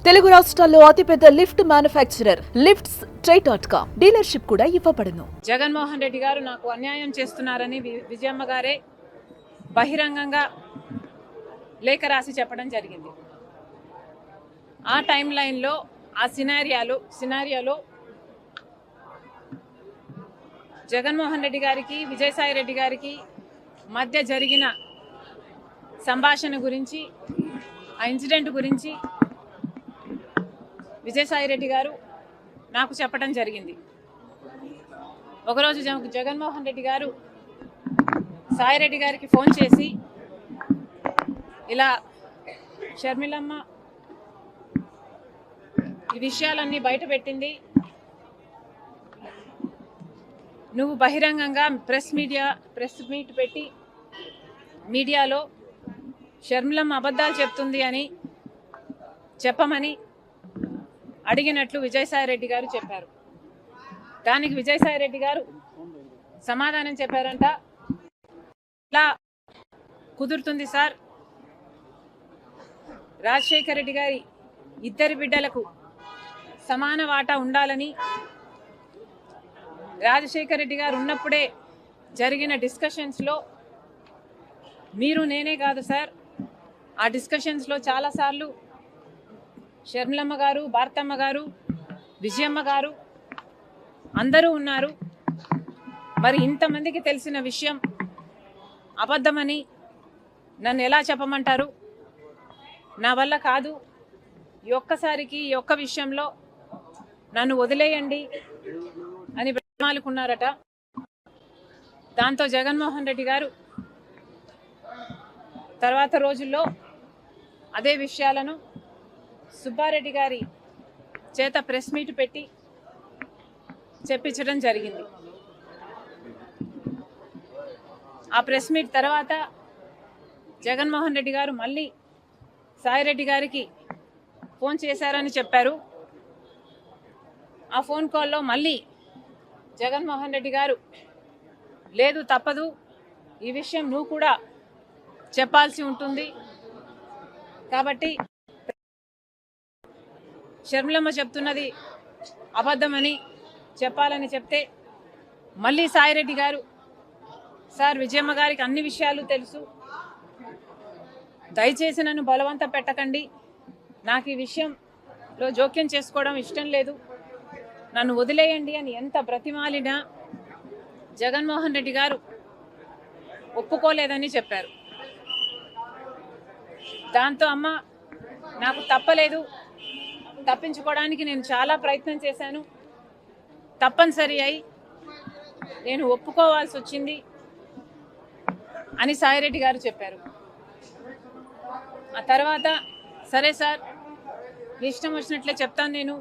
తెలుగు రాష్ట్రాల్లో అతిపెద్ద lift manufacturer lifts ట్రై.com dealership కూడా ఇవ్వబడును. జగన్మోహన్ రెడ్డి గారు నాకు అన్యాయం చేస్తున్నారని విజయమ్మ గారే బహిరంగంగా లేఖ రాసి చెప్పడం జరిగింది. ఆ టైం లైన్లో ఆ సినారియాలో జగన్మోహన్ రెడ్డి గారికి విజయసాయి రెడ్డి గారికి మధ్య జరిగిన సంభాషణ గురించి, ఆ ఇన్సిడెంట్ గురించి విజయసాయి రెడ్డి గారు నాకు చెప్పడం జరిగింది. ఒకరోజు జగన్మోహన్ రెడ్డి గారు సాయిరెడ్డి గారికి ఫోన్ చేసి, ఇలా షర్మిలమ్మ ఈ విషయాలన్నీ బయట పెట్టింది, నువ్వు బహిరంగంగా ప్రెస్ మీట్ పెట్టి మీడియాలో షర్మిలమ్మ అబద్ధాలు చెప్తుంది అని చెప్పమని అడిగినట్లు విజయసాయి రెడ్డి గారు చెప్పారు. దానికి విజయసాయి రెడ్డి గారు సమాధానం చెప్పారంట, ఇలా కుదురుతుంది సార్, రాజశేఖర్ రెడ్డి గారి ఇద్దరి బిడ్డలకు సమాన వాటా ఉండాలని రాజశేఖర్ రెడ్డి గారు ఉన్నప్పుడే జరిగిన డిస్కషన్స్లో మీరు నేనే కాదు సార్, ఆ డిస్కషన్స్లో చాలాసార్లు షర్మిలమ్మ గారు, భారతమ్మ గారు, విజయమ్మ గారు అందరూ ఉన్నారు. మరి ఇంతమందికి తెలిసిన విషయం అబద్ధమని నన్ను ఎలా చెప్పమంటారు? నా వల్ల కాదు, ఈ ఒక్కసారికి ఈ ఒక్క విషయంలో నన్ను వదిలేయండి అని బ్రతిమాలుకున్నారట. దాంతో జగన్మోహన్ రెడ్డి గారు తర్వాత రోజుల్లో అదే విషయాలను సుబ్బారెడ్డి గారి చేత ప్రెస్ మీట్ పెట్టి చెప్పించడం జరిగింది. ఆ ప్రెస్ మీట్ తర్వాత జగన్మోహన్ రెడ్డి గారు మళ్ళీ సాయిరెడ్డి గారికి ఫోన్ చేశారని చెప్పారు. ఆ ఫోన్ కాల్లో మళ్ళీ జగన్మోహన్ రెడ్డి గారు, లేదు తప్పదు, ఈ విషయం నువ్వు కూడా చెప్పాల్సి ఉంటుంది, కాబట్టి షర్మిలమ్మ చెప్తున్నది అబద్ధమని చెప్పాలని చెప్తే మళ్ళీ సాయిరెడ్డి గారు, సార్ విజయమ్మ గారికి అన్ని విషయాలు తెలుసు, దయచేసి నన్ను బలవంత పెట్టకండి, నాకు ఈ విషయంలో జోక్యం చేసుకోవడం ఇష్టం లేదు, నన్ను వదిలేయండి అని ఎంత బ్రతిమాలినా జగన్మోహన్ రెడ్డి గారు ఒప్పుకోలేదని చెప్పారు. దాంతో అమ్మ నాకు తప్పలేదు, తప్పించుకోవడానికి నేను చాలా ప్రయత్నం చేశాను, తప్పనిసరి అయి నేను ఒప్పుకోవాల్సి వచ్చింది అని సాయిరెడ్డి గారు చెప్పారు. ఆ తర్వాత సరే సార్ మీ ఇష్టం వచ్చినట్లే చెప్తాను నేను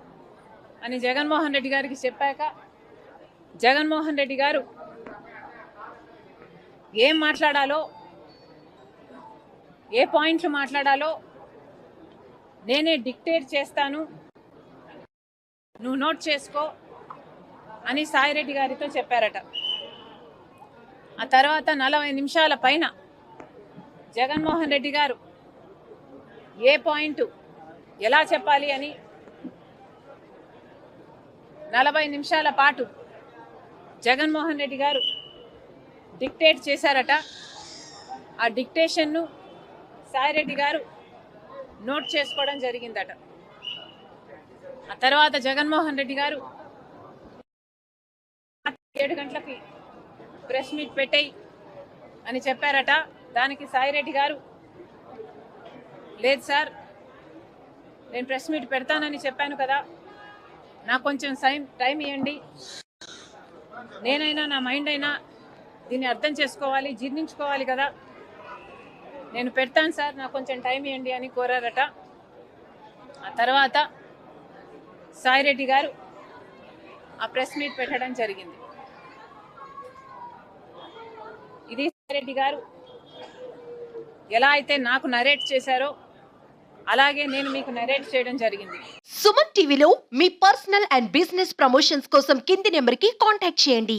అని జగన్మోహన్ రెడ్డి గారికి చెప్పాక జగన్మోహన్ రెడ్డి గారు ఏం మాట్లాడాలో, ఏ పాయింట్లు మాట్లాడాలో నేనే డిక్టేట్ చేస్తాను, నువ్వు నోట్ చేసుకో అని సాయిరెడ్డి గారితో చెప్పారట. ఆ తర్వాత 40 నిమిషాల పైన జగన్మోహన్ రెడ్డి గారు ఏ పాయింట్ ఎలా చెప్పాలి అని 40 నిమిషాల పాటు జగన్మోహన్ రెడ్డి గారు డిక్టేట్ చేశారట. ఆ డిక్టేషన్ను సాయిరెడ్డి గారు నోట్ చేసుకోవడం జరిగిందట. ఆ తర్వాత జగన్మోహన్ రెడ్డి గారు 7 గంటలకి ప్రెస్ మీట్ పెట్టేయి అని చెప్పారట. దానికి సాయిరెడ్డి గారు, లేదు సార్ నేను ప్రెస్ మీట్ పెడతానని చెప్పాను కదా, నాకు కొంచెం టైం ఇవ్వండి, నేనైనా నా మైండ్ అయినా దీన్ని అర్థం చేసుకోవాలి, జీర్ణించుకోవాలి కదా, నేను పెడతాను సార్, నాకు కొంచెం టైం ఇవ్వండి అని కోరారట. ఆ తర్వాత సాయిరెడ్డి గారు ఆ ప్రెస్ మీట్ పెట్టడం జరిగింది. ఇది సాయిరెడ్డి గారు ఎలా అయితే నాకు నరేట్ చేశారో అలాగే నేను మీకు నరేట్ చేయడం జరిగింది. సుమన్ టీవీలో మీ పర్సనల్ అండ్ బిజినెస్ ప్రమోషన్స్ కోసం కింది నెంబర్కి కాంటాక్ట్ చేయండి.